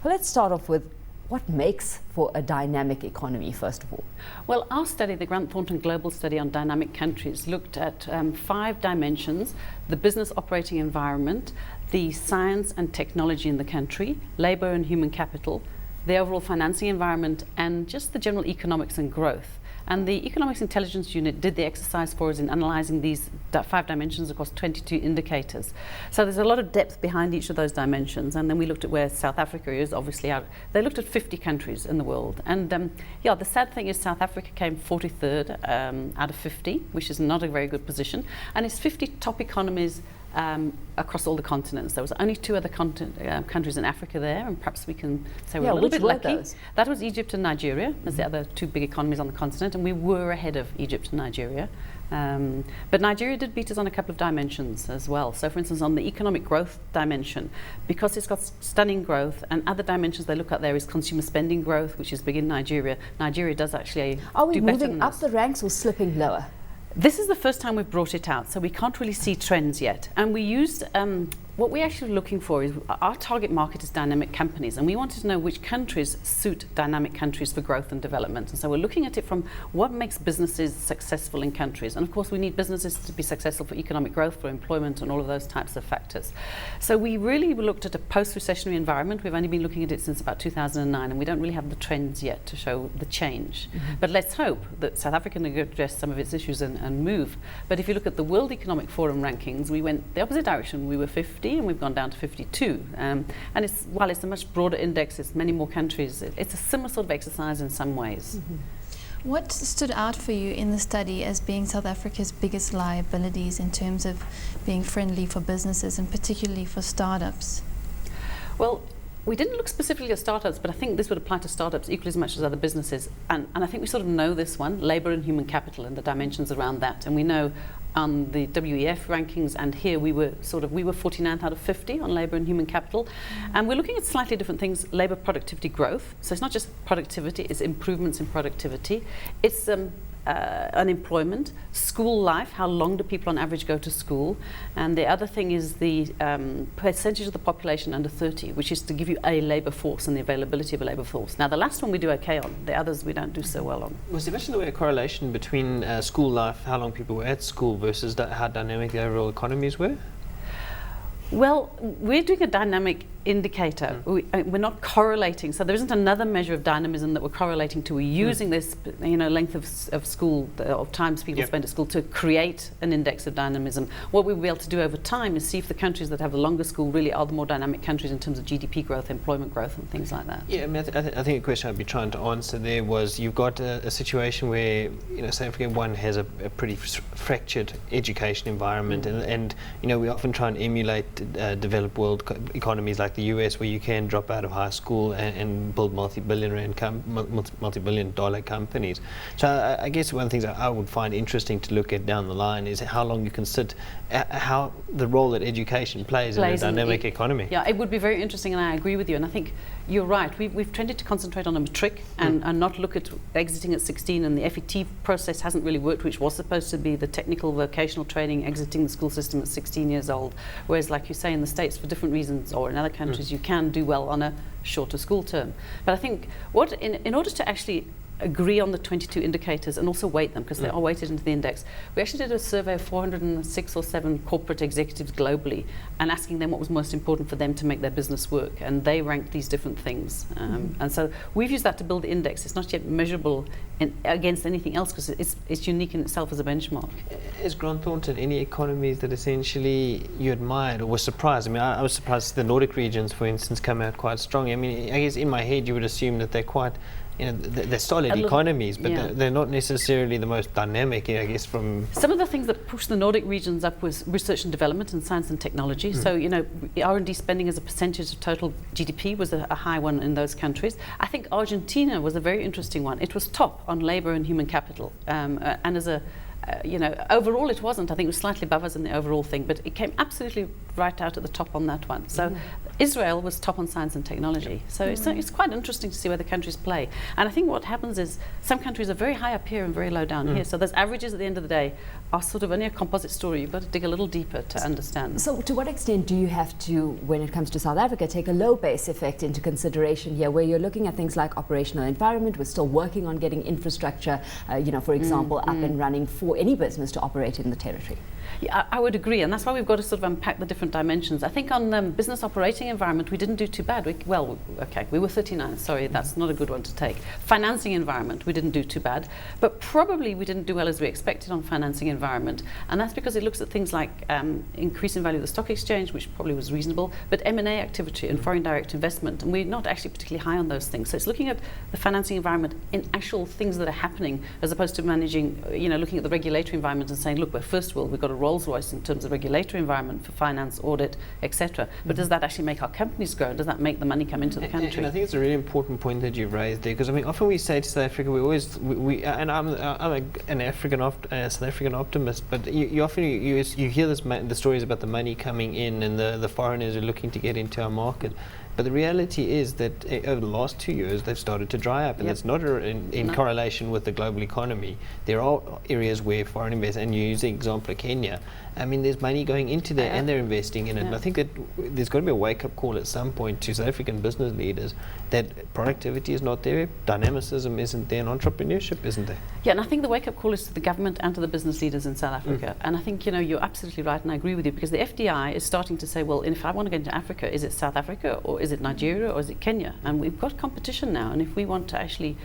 Well, let's start off with what makes for a dynamic economy, first of all. Well, our study, the Grant Thornton Global Study on Dynamic Countries, looked at 5 dimensions: the business operating environment, the science and technology in the country, labour and human capital, the overall financing environment, and just the general economics and growth. And the Economics Intelligence Unit did the exercise for us in analysing these 5 dimensions across 22 indicators. So there's a lot of depth behind each of those dimensions. And then we looked at where South Africa is, obviously out. They looked at 50 countries in the world. And the sad thing is South Africa came 43rd out of 50, which is not a very good position. And it's 50 top economies across all the continents. There was only 2 other countries in Africa there, and perhaps we can say we're a little bit lucky. Those? That was Egypt and Nigeria as the other 2 big economies on the continent, and we were ahead of Egypt and Nigeria. But Nigeria did beat us on a couple of dimensions as well. So for instance, on the economic growth dimension, because it's got stunning growth, and other dimensions they look at there is consumer spending growth, which is big in Nigeria. Nigeria does actually Are we do better moving than up us. the ranks or slipping lower? This is the first time we've brought it out, so we can't really see trends yet. And we used, what we're actually looking for is, our target market is dynamic companies, and we wanted to know which countries suit dynamic countries for growth and development. And so we're looking at it from what makes businesses successful in countries. And of course we need businesses to be successful for economic growth, for employment, and all of those types of factors. So we really looked at a post-recessionary environment. We've only been looking at it since about 2009, and we don't really have the trends yet to show the change. But let's hope that South Africa can address some of its issues and move. But if you look at the World Economic Forum rankings, we went the opposite direction. We were 50 and we've gone down to 52. And while it's a much broader index, it's many more countries, it's a similar sort of exercise in some ways. What stood out for you in the study as being South Africa's biggest liabilities in terms of being friendly for businesses and particularly for startups? Well, we didn't look specifically at startups, but I think this would apply to startups equally as much as other businesses. And I think we sort of know this one, labour and human capital and the dimensions around that. And we know on the WEF rankings, and here we were 49th out of 50 on labour and human capital. And we're looking at slightly different things: labour productivity growth. So it's not just productivity, it's improvements in productivity. It's unemployment, school life, how long do people on average go to school, and the other thing is the percentage of the population under 30, which is to give you a labour force and the availability of a labour force. Now the last one we do okay on, the others we don't do so well on. Was there much in the way of correlation between school life, how long people were at school, versus how dynamic the overall economies were? Well, we're doing a dynamic indicator. We're not correlating, so there isn't another measure of dynamism that we're correlating to. We're using this, length of school, of times people spend at school, to create an index of dynamism. What we'll be able to do over time is see if the countries that have the longer school really are the more dynamic countries in terms of GDP growth, employment growth, and things like that. Yeah, I mean, I think the question I'd be trying to answer there was, you've got a situation where, South Africa, one, has a pretty fractured education environment, and we often try and emulate developed world economies like the US, where you can drop out of high school and build multi-billion dollar companies. So I guess one of the things I would find interesting to look at down the line is how long you can sit, how the role that education plays in a dynamic economy. Yeah, it would be very interesting, and I agree with you. And I think you're right. We've tended to concentrate on a matric and not look at exiting at 16, and the FET process hasn't really worked, which was supposed to be the technical vocational training, exiting the school system at 16 years old. Whereas, like you say, in the States, for different reasons, or in other countries, you can do well on a shorter school term. But I think in order to actually agree on the 22 indicators and also weight them, because they are weighted into the index, we actually did a survey of 406 or 7 corporate executives globally, and asking them what was most important for them to make their business work, and they ranked these different things. And so we've used that to build the index. It's not yet measurable against anything else, because it's unique in itself as a benchmark. As Grant Thornton, any economies that essentially you admired or were surprised? I mean, I was surprised the Nordic regions, for instance, come out quite strongly. I mean, I guess in my head you would assume that they're quite, they're solid economies, but they're not necessarily the most dynamic, I guess, from... Some of the things that pushed the Nordic regions up was research and development and science and technology. So, R&D spending as a percentage of total GDP was a high one in those countries. I think Argentina was a very interesting one. It was top on labour and human capital, and as a overall it wasn't. I think it was slightly above us in the overall thing, but it came absolutely right out at the top on that one. So Israel was top on science and technology. So it's quite interesting to see where the countries play. And I think what happens is some countries are very high up here and very low down here. So those averages at the end of the day are sort of only a composite story. You've got to dig a little deeper to understand. So to what extent do you have to, when it comes to South Africa, take a low base effect into consideration here, where you're looking at things like operational environment? We're still working on getting infrastructure, for example, up and running for any business to operate in the territory. Yeah, I would agree, and that's why we've got to sort of unpack the different dimensions. I think on business operating environment, we didn't do too bad. We were 39, sorry, that's not a good one to take. Financing environment, we didn't do too bad, but probably we didn't do well as we expected on financing environment, and that's because it looks at things like increase in value of the stock exchange, which probably was reasonable, but M&A activity and foreign direct investment, and we're not actually particularly high on those things. So it's looking at the financing environment in actual things that are happening, as opposed to managing, looking at the regulatory environment and saying, look, we're first world, we've got a Rolls-Royce in terms of regulatory environment for finance, audit, etc. But does that actually make our companies grow? Does that make the money come into the country? And I think it's a really important point that you've raised there, because often we say to South Africa, and I'm an South African optimist, but you often you hear the stories about the money coming in and the foreigners are looking to get into our market. But the reality is that over the last 2 years, they've started to dry up, and that's not in correlation with the global economy. There are areas where foreign investors, and you use the example of Kenya, there's money going into there and they're investing in it. And I think that there's got to be a wake-up call at some point to South African business leaders that productivity is not there, dynamicism isn't there, and entrepreneurship isn't there. Yeah, and I think the wake-up call is to the government and to the business leaders in South Africa. And I think, you're absolutely right, and I agree with you, because the FDI is starting to say, well, if I want to get into Africa, is it South Africa, or is it Nigeria, or is it Kenya? And we've got competition now, and if we want to actually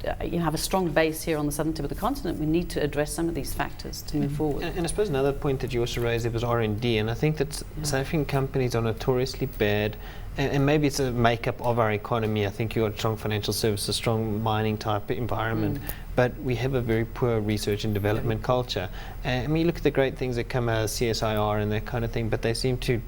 have a strong base here on the southern tip of the continent, we need to address some of these factors to move forward. And I suppose another point that you also raised, it was R&D, and I think that South African companies are notoriously bad, and maybe it's a makeup of our economy. I think you've got strong financial services, strong mining type environment, but we have a very poor research and development culture. You look at the great things that come out of CSIR and that kind of thing, but they seem to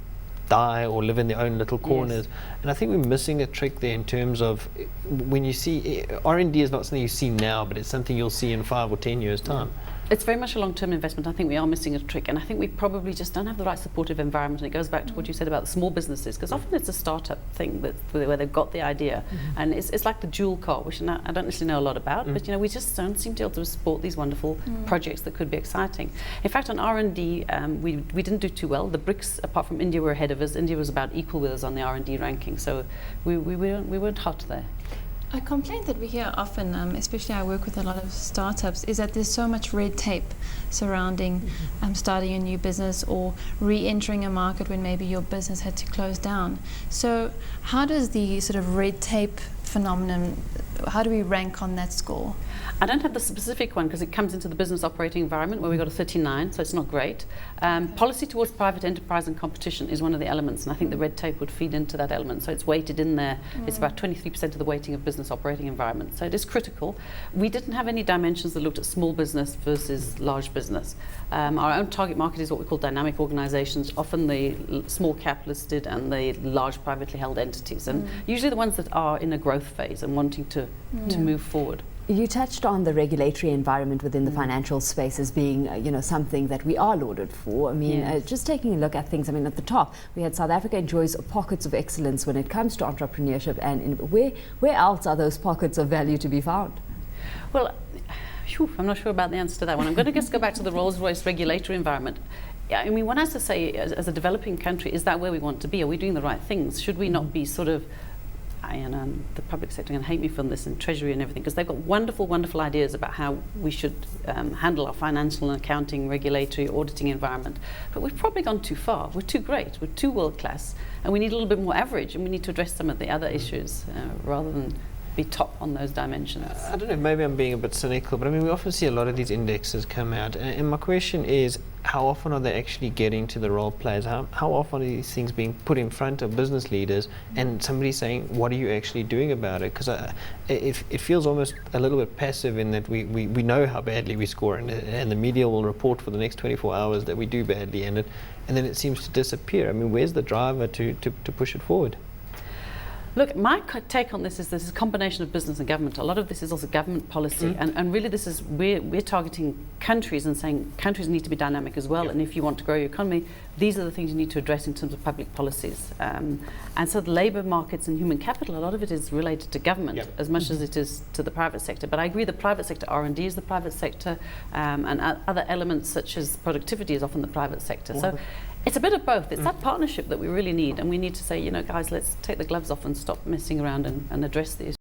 die or live in their own little corners. And I think we're missing a trick there in terms of when you see R&D is not something you see now, but it's something you'll see in 5 or 10 years' time. It's very much a long-term investment. I think we are missing a trick, and I think we probably just don't have the right supportive environment. And it goes back to what you said about the small businesses, because often it's a startup thing where they've got the idea, and it's like the jewel car, which I don't necessarily know a lot about, but we just don't seem to be able to support these wonderful projects that could be exciting. In fact, on R&D, we didn't do too well. The BRICS, apart from India, were ahead of us. India was about equal with us on the R&D ranking, so we weren't hot there. A complaint that we hear often, especially I work with a lot of startups, is that there's so much red tape surrounding starting a new business or re-entering a market when maybe your business had to close down. So how does the sort of red tape phenomenon, how do we rank on that score? I don't have the specific one because it comes into the business operating environment where we got a 39, so it's not great. Policy towards private enterprise and competition is one of the elements, and I think the red tape would feed into that element. So it's weighted in there. It's about 23% of the weighting of business operating environment. So it is critical. We didn't have any dimensions that looked at small business versus large business. Our own target market is what we call dynamic organizations, often the small cap listed and the large privately held entities, and usually the ones that are in a growth phase and wanting to move forward. You touched on the regulatory environment within the financial space as being, something that we are lauded for. Just taking a look at things, at the top, we had South Africa enjoys pockets of excellence when it comes to entrepreneurship, and where else are those pockets of value to be found? Well, I'm not sure about the answer to that one. I'm going to just go back to the Rolls-Royce regulatory environment. One has to say, as a developing country, is that where we want to be? Are we doing the right things? Should we not be sort of the public sector can hate me for this, and Treasury and everything, because they've got wonderful, wonderful ideas about how we should handle our financial and accounting, regulatory, auditing environment. But we've probably gone too far. We're too great. We're too world class, and we need a little bit more average, and we need to address some of the other issues rather than be top on those dimensions. I don't know, maybe I'm being a bit cynical, but we often see a lot of these indexes come out, and my question is, how often are they actually getting to the role players? How often are these things being put in front of business leaders and somebody saying, what are you actually doing about it? Because it feels almost a little bit passive in that we know how badly we score, and the media will report for the next 24 hours that we do badly in it, and then it seems to disappear. Where's the driver to push it forward? Look, my take on this is a combination of business and government. A lot of this is also government policy, and really this is we're targeting countries and saying countries need to be dynamic as well. And if you want to grow your economy, these are the things you need to address in terms of public policies. And so the labour markets and human capital, a lot of it is related to government as much as it is to the private sector. But I agree, the private sector, R&D is the private sector, and other elements such as productivity is often the private sector. So it's a bit of both. It's that partnership that we really need, and we need to say, you know, guys, let's take the gloves off and stop messing around and address these.